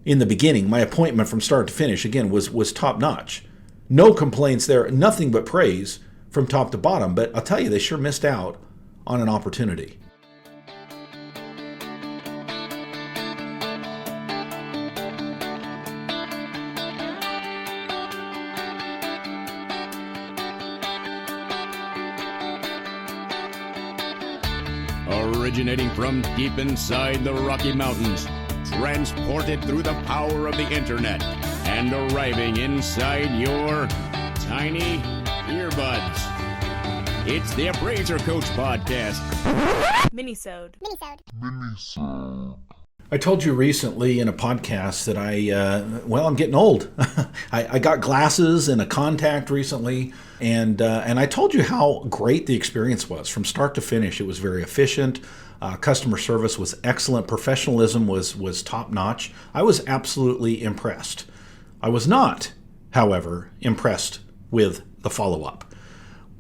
in the beginning. My appointment from start to finish, again, was top notch. No complaints there, nothing but praise from top to bottom. But I'll tell you, they sure missed out on an opportunity. Originating from deep inside the Rocky Mountains, transported through the power of the internet, and arriving inside your tiny earbuds. It's the Appraiser Coach Podcast. Minisode. I told you recently in a podcast that I'm getting old. I got glasses and a contact recently, and I told you how great the experience was from start to finish. It was very efficient. Customer service was excellent. Professionalism was top notch. I was absolutely impressed. I was not, however, impressed with the follow-up. I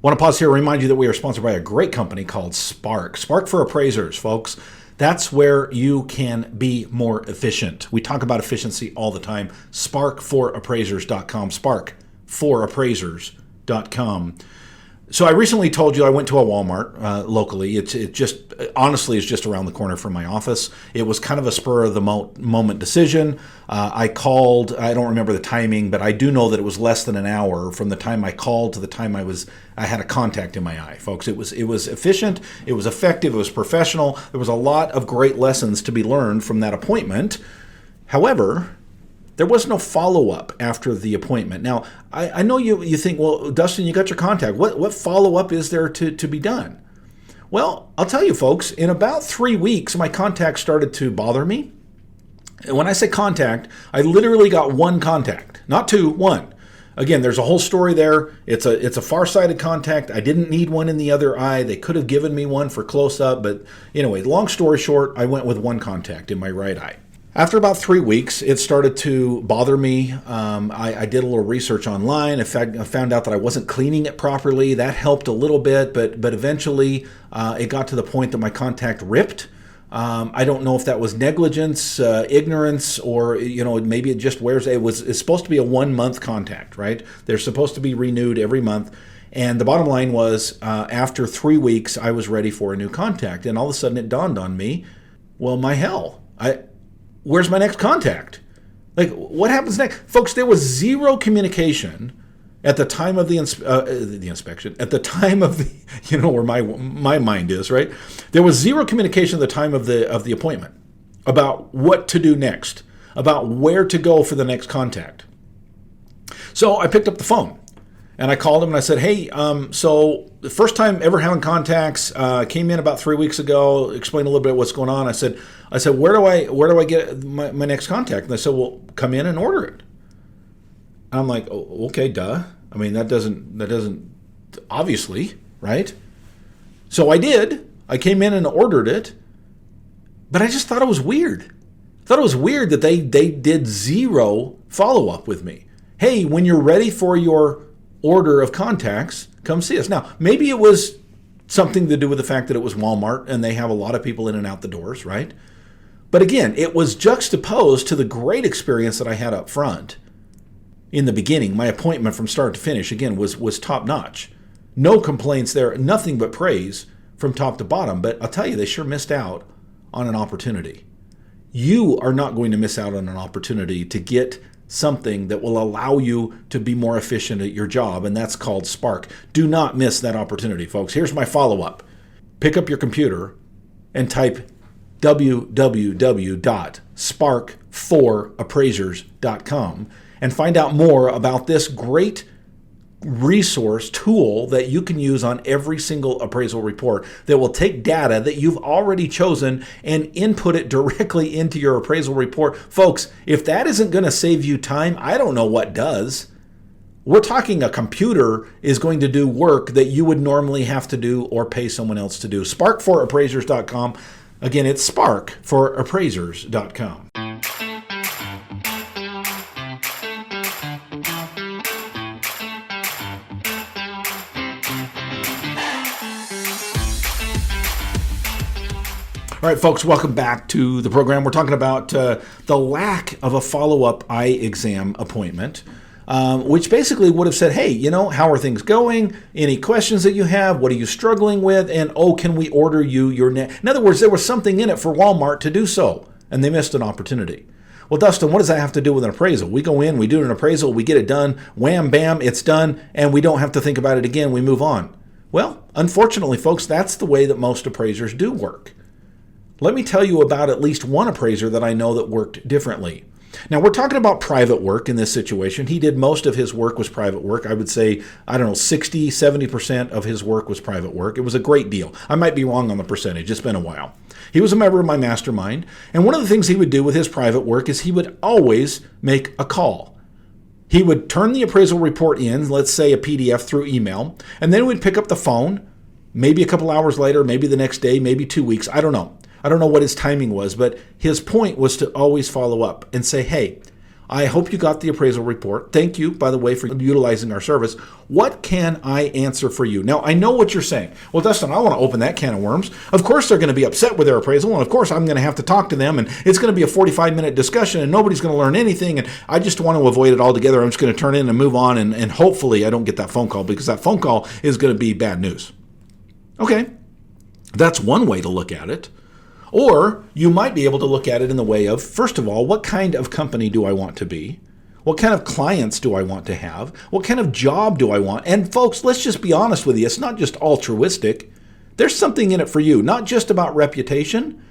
want to pause here and remind you that we are sponsored by a great company called Spark. Spark for appraisers, folks. That's where you can be more efficient. We talk about efficiency all the time. Spark4appraisers.com. Spark4appraisers.com. So I recently told you I went to a Walmart locally. It just honestly is just around the corner from my office. It was kind of a spur of the moment decision. I called. I don't remember the timing, but I do know that it was less than an hour from the time I called to the time I had a contact in my eye, folks. It was efficient. It was effective. It was professional. There was a lot of great lessons to be learned from that appointment. However, there was no follow-up after the appointment. Now, I know you think, well, Dustin, you got your contact. What follow-up is there to be done? Well, I'll tell you, folks, in about 3 weeks, my contact started to bother me. And when I say contact, I literally got one contact, not two, one. Again, there's a whole story there. It's a far-sighted contact. I didn't need one in the other eye. They could have given me one for close-up, but anyway, long story short, I went with one contact in my right eye. After about 3 weeks, it started to bother me. I did a little research online. In fact, I found out that I wasn't cleaning it properly. That helped a little bit, but eventually it got to the point that my contact ripped. I don't know if that was negligence, ignorance, or maybe it just wears. It's supposed to be a 1 month contact, right? They're supposed to be renewed every month. And the bottom line was, after 3 weeks, I was ready for a new contact. And all of a sudden, it dawned on me, well, my hell, where's my next contact? Like, what happens next? Folks, there was zero communication at the time of the inspection, at the time of the, where my mind is, right? There was zero communication at the time of the appointment about what to do next, about where to go for the next contact. So I picked up the phone and I called him and I said, hey, so the first time ever having contacts, came in about 3 weeks ago, explained a little bit what's going on. I said, where do I get my next contact? And they said, well, come in and order it. And I'm like, oh, okay, duh. I mean, that doesn't obviously, right? So I did. I came in and ordered it, but I just thought it was weird. I thought it was weird that they did zero follow-up with me. Hey, when you're ready for your order of contacts, come see us. Now, maybe it was something to do with the fact that it was Walmart and they have a lot of people in and out the doors, right? But again, it was juxtaposed to the great experience that I had up front. In the beginning, my appointment from start to finish, again, was top notch. No complaints there, nothing but praise from top to bottom. But I'll tell you, they sure missed out on an opportunity. You are not going to miss out on an opportunity to get something that will allow you to be more efficient at your job, and that's called Spark. Do not miss that opportunity, folks. Here's my follow-up. Pick up your computer and type www.spark4appraisers.com and find out more about this great resource tool that you can use on every single appraisal report that will take data that you've already chosen and input it directly into your appraisal report. Folks, if that isn't going to save you time, I don't know what does. We're talking a computer is going to do work that you would normally have to do or pay someone else to do. Spark4appraisers.com. Again, it's spark4appraisers.com. All right, folks, welcome back to the program. We're talking about the lack of a follow-up eye exam appointment, which basically would have said, hey, how are things going? Any questions that you have? What are you struggling with? And, can we order you your In other words, there was something in it for Walmart to do so, and they missed an opportunity. Well, Dustin, what does that have to do with an appraisal? We go in, we do an appraisal, we get it done, wham, bam, it's done, and we don't have to think about it again. We move on. Well, unfortunately, folks, that's the way that most appraisers do work. Let me tell you about at least one appraiser that I know that worked differently. Now, we're talking about private work in this situation. He did most of his work was private work. I would say, 60, 70% of his work was private work. It was a great deal. I might be wrong on the percentage. It's been a while. He was a member of my mastermind, and one of the things he would do with his private work is he would always make a call. He would turn the appraisal report in, let's say a PDF through email, and then he would pick up the phone, maybe a couple hours later, maybe the next day, maybe 2 weeks. I don't know. I don't know what his timing was, but his point was to always follow up and say, hey, I hope you got the appraisal report. Thank you, by the way, for utilizing our service. What can I answer for you? Now, I know what you're saying. Well, Dustin, I want to open that can of worms. Of course, they're going to be upset with their appraisal, and of course, I'm going to have to talk to them, and it's going to be a 45-minute discussion, and nobody's going to learn anything, and I just want to avoid it altogether. I'm just going to turn in and move on, and hopefully I don't get that phone call, because that phone call is going to be bad news. Okay, that's one way to look at it. Or you might be able to look at it in the way of, first of all, what kind of company do I want to be? What kind of clients do I want to have? What kind of job do I want? And folks, let's just be honest with you. It's not just altruistic. There's something in it for you, not just about reputation.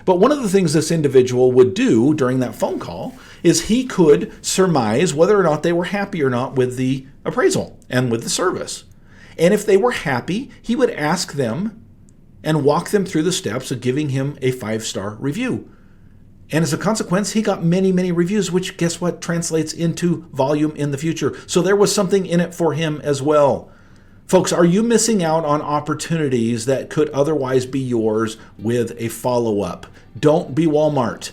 But one of the things this individual would do during that phone call is he could surmise whether or not they were happy or not with the appraisal and with the service. And if they were happy, he would ask them and walk them through the steps of giving him a 5-star review. And as a consequence, he got many, many reviews, which guess what translates into volume in the future. So there was something in it for him as well. Folks, are you missing out on opportunities that could otherwise be yours with a follow-up? Don't be Walmart.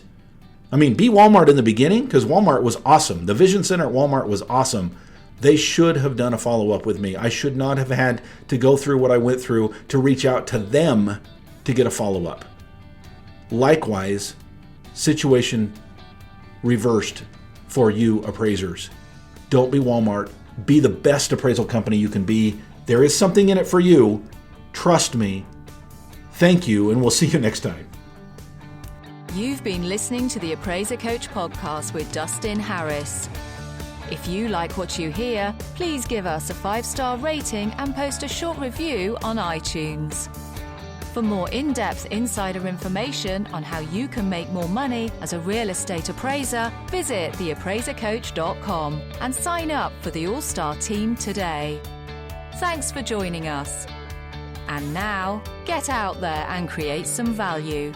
Be Walmart in the beginning, because Walmart was awesome. The Vision Center at Walmart was awesome. They should have done a follow-up with me. I should not have had to go through what I went through to reach out to them to get a follow-up. Likewise, situation reversed for you appraisers. Don't be Walmart. Be the best appraisal company you can be. There is something in it for you. Trust me. Thank you, and we'll see you next time. You've been listening to the Appraiser Coach podcast with Dustin Harris. If you like what you hear, please give us a 5-star rating and post a short review on iTunes. For more in-depth insider information on how you can make more money as a real estate appraiser, visit theappraisercoach.com and sign up for the All-Star team today. Thanks for joining us. And now, get out there and create some value.